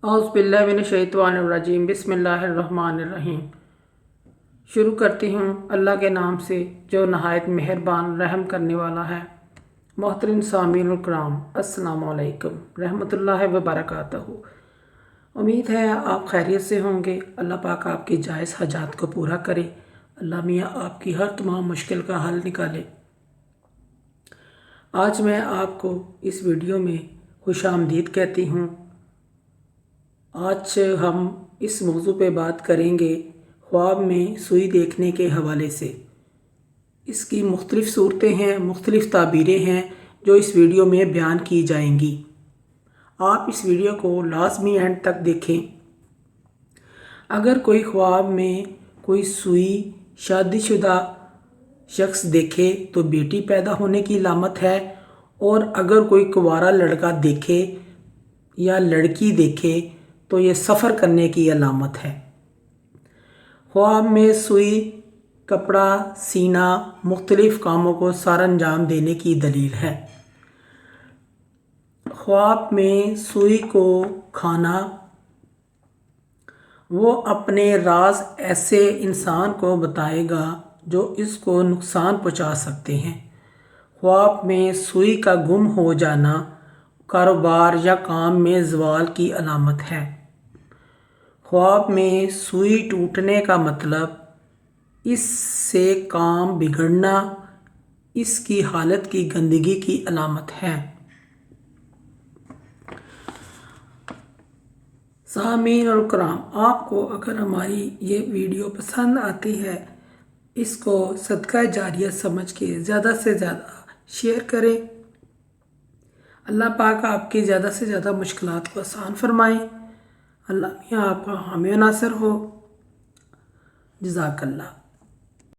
औज़ुबिल्लाहिमिनश्शैतानिर्रजीम बिस्मिल्लाहिर्रहमानिर्रहीम। शुरू करती हूँ अल्लाह के नाम से जो नहायत मेहरबान रहम करने वाला है। मोहतरम सामीन कराम, अस्सलामु अलैकुम रहमतुल्लाहि व बरकातहू। उम्मीद है आप खैरियत से होंगे। अल्लाह पाक आपकी जायज़ हजात को पूरा करे। अल्लाह मियाँ आपकी हर तमाम मुश्किल का हल निकाले। आज मैं आपको इस वीडियो में खुशामदीद कहती हूँ। आज हम इस मौजू पे बात करेंगे ख्वाब में सुई देखने के हवाले से। इसकी मुख्तलिफ़ सूरतें हैं, मुख्तलिफ़ ताबीरें हैं जो इस वीडियो में बयान की जाएंगी। आप इस वीडियो को लाजमी एंड तक देखें। अगर कोई ख्वाब में कोई सुई शादीशुदा शख्स देखे तो बेटी पैदा होने की अलामत है, और अगर कोई कुंवारा लड़का देखे या लड़की देखे तो ये सफ़र करने की अलामत है। ख्वाब में सुई, कपड़ा सीना मुख्तलिफ़ कामों को सर अंजाम देने की दलील है। ख्वाब में सुई को खाना, वो अपने राज ऐसे इंसान को बताएगा जो इसको नुकसान पहुंचा सकते हैं। ख्वाब में सुई का गुम हो जाना कारोबार या काम में ज़वाल की अलामत है। ख्वाब में सुई टूटने का मतलब इससे काम बिगड़ना, इसकी हालत की गंदगी की अलामत है। सामीन और कराम, आपको अगर हमारी ये वीडियो पसंद आती है, इसको सदका जारिया समझ के ज़्यादा से ज़्यादा शेयर करें। अल्लाह पाक आपकी ज़्यादा से ज़्यादा मुश्किलात को आसान फरमाएँ। अल्लाह मियाँ आपका हामी नासर हो। जज़ाकल्लाह।